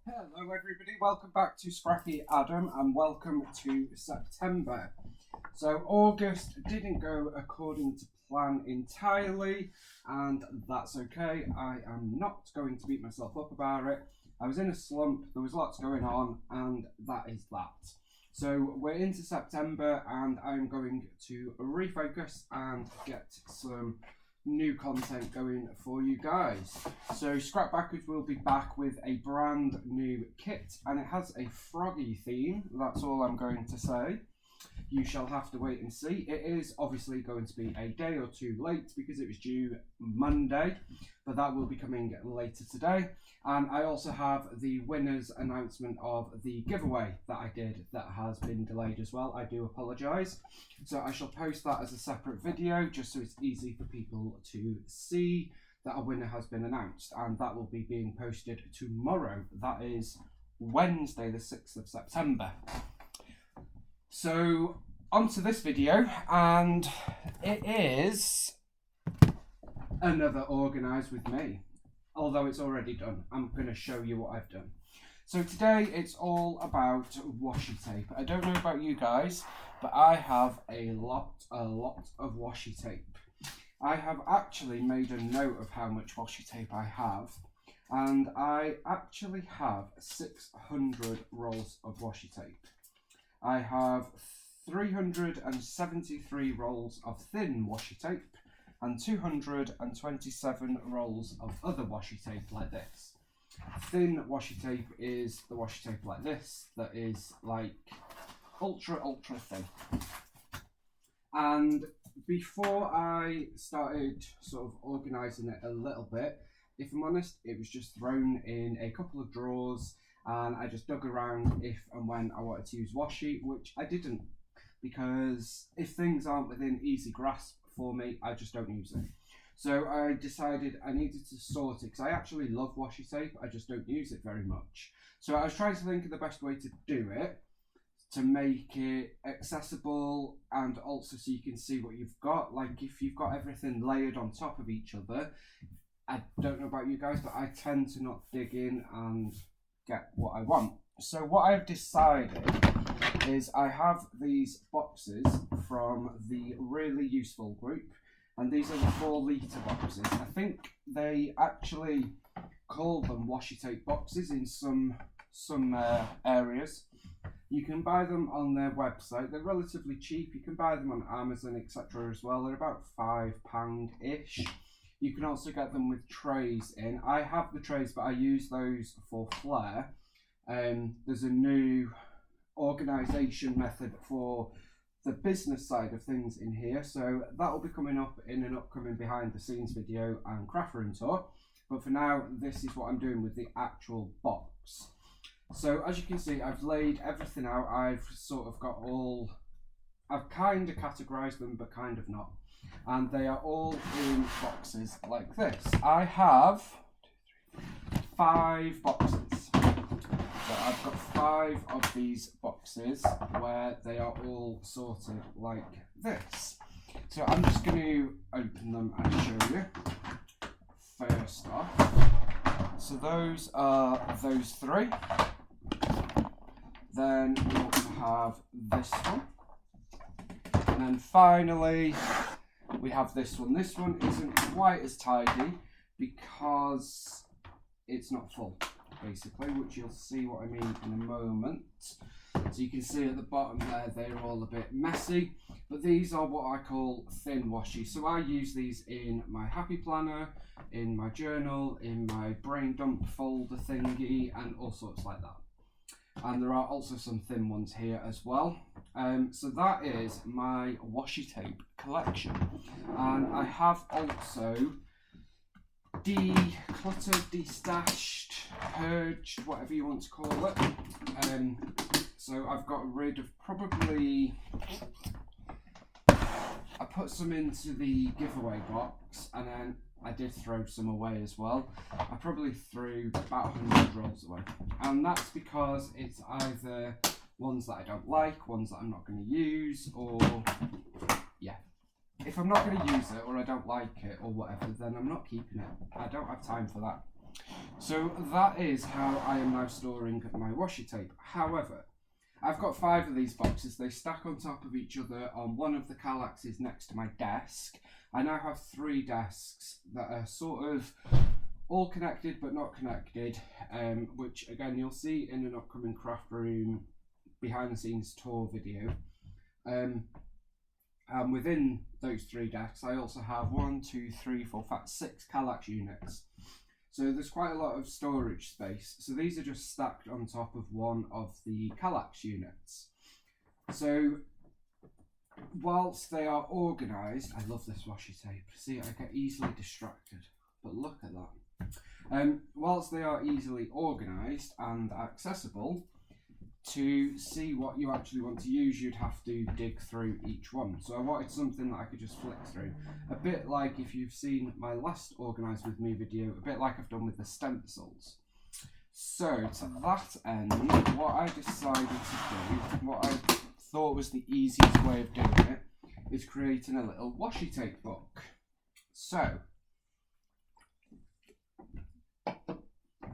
Hello everybody, welcome back to Scrappy Adam and welcome to September. So August didn't go according to plan entirely and that's okay. I am not going to beat myself up about it. I was in a slump, there was lots going on and that is that. So we're into September and I'm going to refocus and get some new content going for you guys. So Scrap Backwards will be back with a brand new kit and it has a froggy theme. That's all I'm going to say. You shall have to wait and see. It is obviously going to be a day or two late because it was due Monday, but that will be coming later today. And I also have the winner's announcement of the giveaway that I did that has been delayed as well. I do apologise. So I shall post that as a separate video just so it's easy for people to see that a winner has been announced. And that will be being posted tomorrow. That is Wednesday the 6th of September. So onto this video, and it is another Organise with me. Although it's already done, I'm going to show you what I've done. So today it's all about washi tape. I don't know about you guys, but I have a lot of washi tape. I have actually made a note of how much washi tape I have, and I actually have 600 rolls of washi tape. I have 373 rolls of thin washi tape and 227 rolls of other washi tape like this. Thin washi tape is the washi tape like this that is like ultra thin. And before I started sort of organising it a little bit, if I'm honest, it was just thrown in a couple of drawers and I just dug around if and when I wanted to use washi, which I didn't, because if things aren't within easy grasp for me, I just don't use it. So I decided I needed to sort it because I actually love washi tape, I just don't use it very much. So I was trying to think of the best way to do it to make it accessible and also so you can see what you've got. Like if you've got everything layered on top of each other, I don't know about you guys, but I tend to not dig in and get what I want. So what I've decided is I have these boxes from the Really Useful group, and these are the 4 litre boxes. I think they actually call them washi tape boxes in some areas. You can buy them on their website. They're relatively cheap. You can buy them on Amazon, etc. as well. They're about £5-ish. You can also get them with trays in. I have the trays, but I use those for flair. There's a new organisation method for the business side of things in here, so that will be coming up in an upcoming behind the scenes video and craft room tour. But for now, this is what I'm doing with the actual box. So as you can see, I've laid everything out. I've sort of got all, I've kind of categorised them but kind of not, and they are all in boxes like this. I have 5 boxes. So I've got 5 of these boxes where they are all sorted like this. So I'm just going to open them and show you. First off, so those are those 3. Then we also have this one. And then finally we have this one. This one isn't quite as tidy because it's not full, basically, which you'll see what I mean in a moment. So you can see at the bottom there, they're all a bit messy, but these are what I call thin washi. So I use these in my happy planner, in my journal, in my brain dump folder thingy, and all sorts like that. And there are also some thin ones here as well. So that is my washi tape collection. And I have also decluttered, destashed, purged, whatever you want to call it. So I've got rid of probably, I put some into the giveaway box and then I did throw some away as well. I probably threw about 100 rolls away. And that's because it's either ones that I don't like, ones that I'm not going to use, or yeah. If I'm not going to use it or I don't like it or whatever, then I'm not keeping it. I don't have time for that. So that is how I am now storing my washi tape. However, I've got 5 of these boxes. They stack on top of each other on one of the cal axes next to my desk. I now have 3 desks that are sort of all connected but not connected, which again you'll see in an upcoming craft room behind the scenes tour video. And within those 3 desks I also have 1, 2, 3, 4, 5, 6 Kallax units. So there's quite a lot of storage space. So these are just stacked on top of one of the Kallax units. So whilst they are organised, I love this washi tape. See, I get easily distracted, but look at that. Whilst they are easily organised and accessible, to see what you actually want to use, you'd have to dig through each one. So I wanted something that I could just flick through. A bit like if you've seen my last Organise With Me video, a bit like I've done with the stencils. So to that end, what I decided to do, what I thought was the easiest way of doing it, is creating a little washi tape book. So,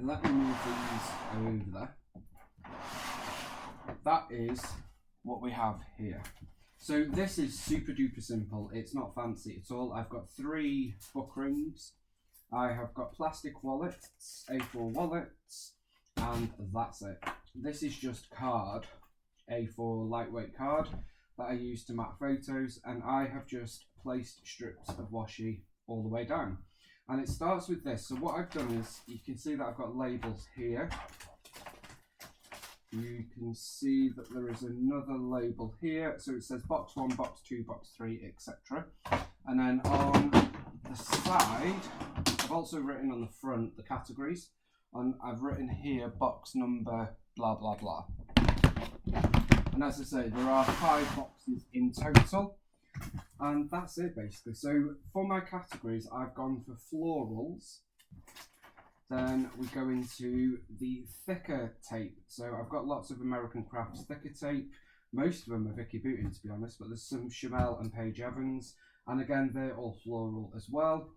let me move these over there. That is what we have here. So this is super duper simple. It's not fancy at all. I've got 3 book rings. I have got plastic wallets, A4 wallets, and that's it. This is just card, A4 lightweight card that I use to mat photos, and I have just placed strips of washi all the way down. And it starts with this. So what I've done is, you can see that I've got labels here. You can see that there is another label here. So it says box 1, box 2, box 3, etc. And then on the side, I've also written on the front the categories. And I've written here box number blah blah blah. And as I say, there are 5 boxes in total. And that's it basically. So for my categories, I've gone for florals. Then we go into the thicker tape. So I've got lots of American Crafts thicker tape. Most of them are Vicky Booten, to be honest, but there's some Chamel and Paige Evans. And again, they're all floral as well.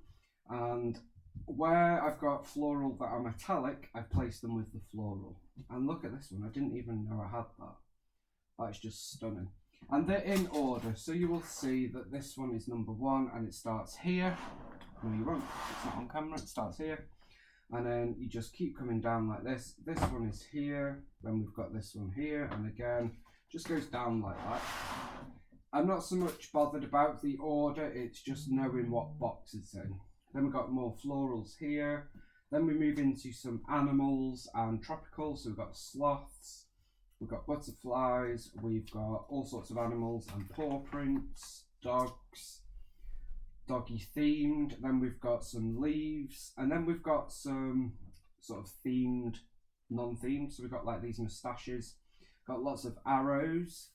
And where I've got floral that are metallic, I've placed them with the floral. And look at this one, I didn't even know I had that. That's just stunning. And they're in order, so you will see that this one is number 1 and it starts here. No, you won't, it's not on camera, it starts here. And then you just keep coming down like this. This one is here, then we've got this one here, and again, just goes down like that. I'm not so much bothered about the order, it's just knowing what box it's in. Then we've got more florals here. Then we move into some animals and tropical, so we've got sloths, we've got butterflies, we've got all sorts of animals and paw prints, dogs, doggy themed. Then we've got some leaves, and then we've got some sort of themed, non-themed. So we've got like these moustaches, got lots of arrows.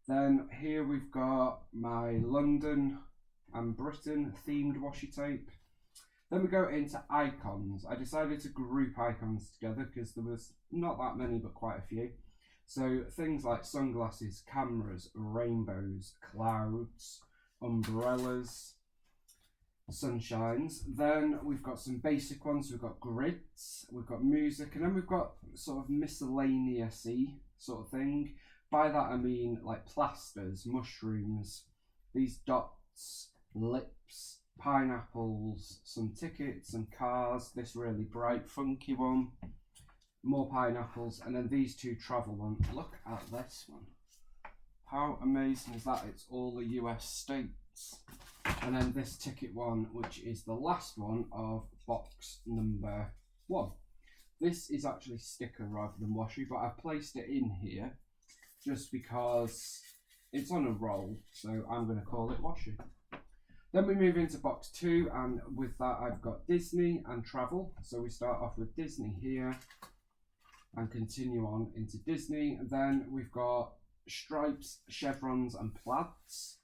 Then here we've got my London and Britain themed washi tape. Then we go into icons. I decided to group icons together because there was not that many but quite a few. So things like sunglasses, cameras, rainbows, clouds, umbrellas, sunshines. Then we've got some basic ones. We've got grids, we've got music, and then we've got sort of miscellaneous-y sort of thing. By that I mean like plasters, mushrooms, these dots, lips, pineapples, some tickets and cars, this really bright funky one, more pineapples, and then these 2 travel ones. Look at this one. How amazing is that? It's all the US states. And then this ticket one, which is the last one of box number 1. This is actually sticker rather than washi, but I've placed it in here just because it's on a roll, so I'm going to call it washi. Then we move into box 2, and with that I've got Disney and travel. So we start off with Disney here and continue on into Disney. And then we've got stripes, chevrons and plaids.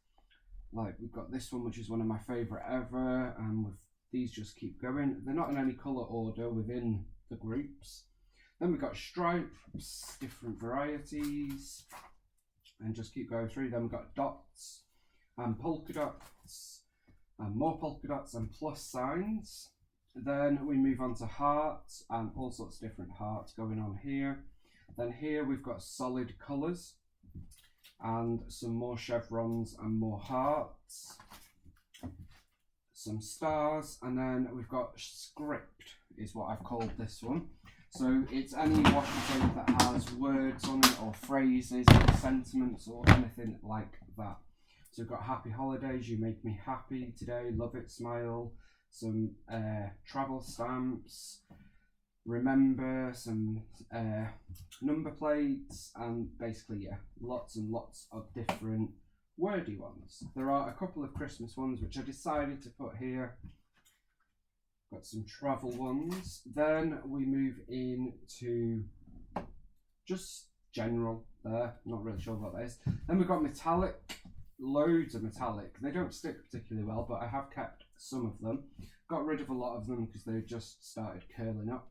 Like we've got this one, which is one of my favourite ever, and these just keep going. They're not in any colour order within the groups. Then we've got stripes, different varieties, and just keep going through. Then we've got dots and polka dots, and more polka dots and plus signs. Then we move on to hearts and all sorts of different hearts going on here. Then here we've got solid colours and some more chevrons and more hearts, some stars, and then we've got script is what I've called this one. So it's any washi tape that has words on it or phrases or sentiments or anything like that. So we've got happy holidays, you make me happy today, love it, smile, some travel stamps, remember, some number plates, and basically, yeah, lots and lots of different wordy ones. There are a couple of Christmas ones which I decided to put here. Got some travel ones. Then we move into just general there, not really sure what that is. Then we've got metallic, loads of metallic. They don't stick particularly well, but I have kept some of them. Got rid of a lot of them because they just started curling up.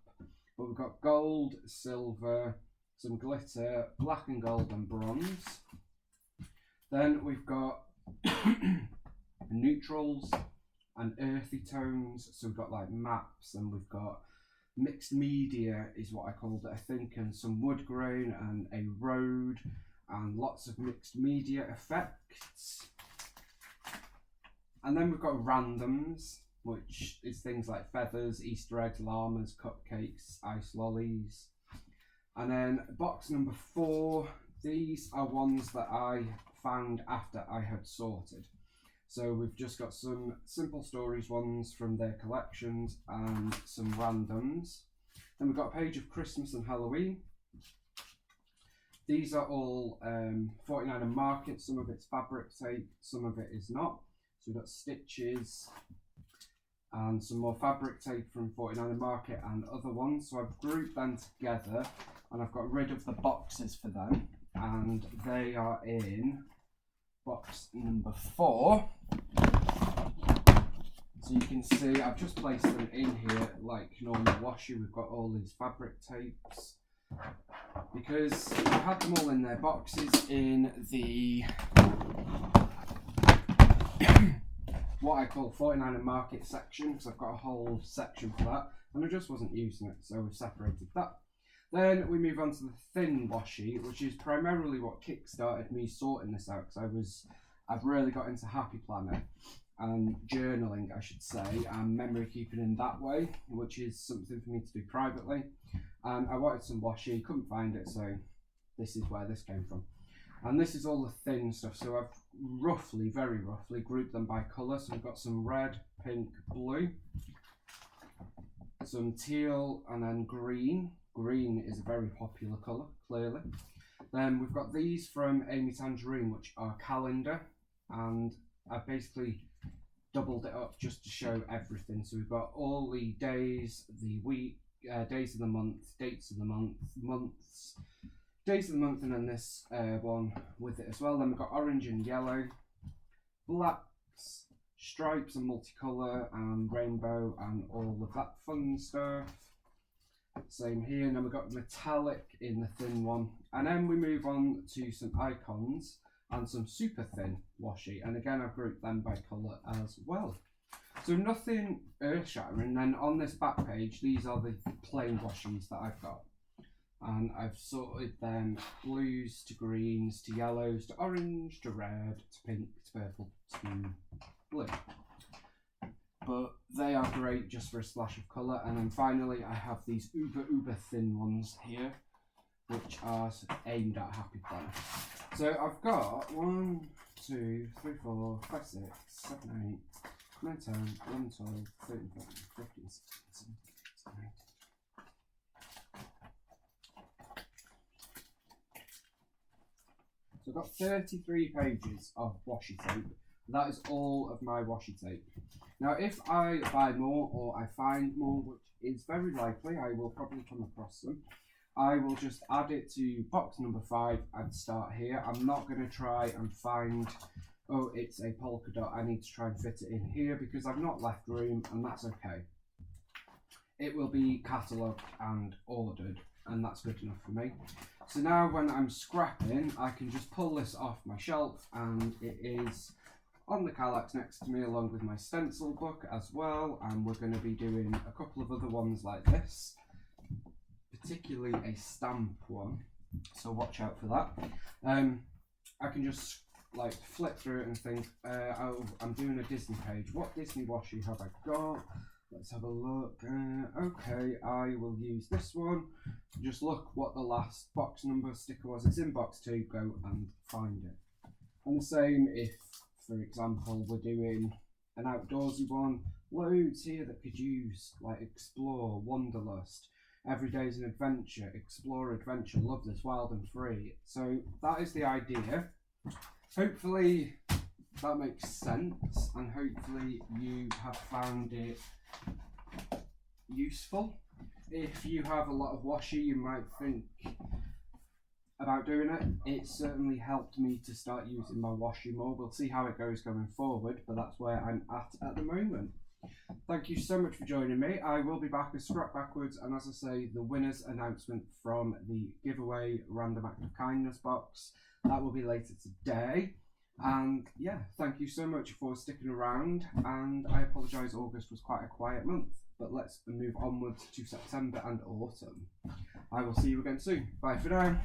But we've got gold, silver, some glitter, black and gold and bronze. Then we've got neutrals and earthy tones. So we've got like maps, and we've got mixed media is what I called it, I think, and some wood grain and a road and lots of mixed media effects. And then we've got randoms, which is things like feathers, Easter eggs, llamas, cupcakes, ice lollies. And then box number 4, these are ones that I found after I had sorted. So we've just got some simple stories ones from their collections and some randoms. Then we've got a page of Christmas and Halloween. These are all 49 and market. Some of it's fabric tape, some of it is not. So we've got stitches and some more fabric tape from 49 and market and other ones. So I've grouped them together and I've got rid of the boxes for them, and they are in box number 4. So you can see I've just placed them in here like normal washi. We've got all these fabric tapes because I had them all in their boxes in the what I call 49 and market section, because I've got a whole section for that and I just wasn't using it, so we've separated that. Then we move on to the thin washi, which is primarily what kickstarted me sorting this out, because I've really got into Happy Planner and journaling, I should say, and memory keeping in that way, which is something for me to do privately. And I wanted some washi, couldn't find it, so this is where this came from. And this is all the thin stuff, so I've roughly, very roughly, grouped them by colour. So we've got some red, pink, blue, some teal, and then green. Green is a very popular colour, clearly. Then we've got these from Amy Tangerine, which are calendar, and I've basically doubled it up just to show everything. So we've got all the days, the week, days of the month, dates of the month, months, days of the month, and then this one with it as well. Then we've got orange and yellow, blacks, stripes and multicolour, and rainbow, and all of that fun stuff. Same here. And then we've got metallic in the thin one, and then we move on to some icons and some super thin washi, and again I've grouped them by colour as well. So nothing earth-shattering. Then on this back page, these are the plain washis that I've got, and I've sorted them blues to greens to yellows to orange to red to pink to purple to blue. But they are great just for a splash of colour. And then finally I have these uber thin ones here, which are aimed at Happy Planner. So I've got 1, 2, 3, 4, 5, 6, 7, 8, 9, 10, 11, 12, 13, 14, 15, 16, 17, 18, 19. So I've got 33 pages of washi tape. That is all of my washi tape. Now, if I buy more or I find more, which is very likely, I will probably come across them, I will just add it to box number 5 and start here. I'm not going to try and find, oh, it's a polka dot, I need to try and fit it in here, because I've not left room, and that's okay. It will be catalogued and ordered, and that's good enough for me. So now when I'm scrapping, I can just pull this off my shelf, and it is on the Kallax next to me along with my stencil book as well, and we're going to be doing a couple of other ones like this, particularly a stamp one, so watch out for that. I can just like flip through it and think, I'm doing a Disney page. What Disney washi have I got? Let's have a look. Okay, I will use this one. Just look what the last box number sticker was. It's in box 2, go and find it. And the same if, for example, we're doing an outdoorsy one. Loads here that could use, like explore, wanderlust, every day is an adventure, explore, adventure, love this, wild and free. So that is the idea. Hopefully that makes sense, and hopefully you have found it useful. If you have a lot of washi, you might think about doing it. It certainly helped me to start using my washi more. We'll see how it goes going forward, but that's where I'm at the moment. Thank you so much for joining me. I will be back with Scrap Backwards, and as I say, the winner's announcement from the giveaway Random Act of Kindness box. That will be later today. And yeah, thank you so much for sticking around, and I apologise August was quite a quiet month, but let's move onwards to September and autumn. I will see you again soon. Bye for now.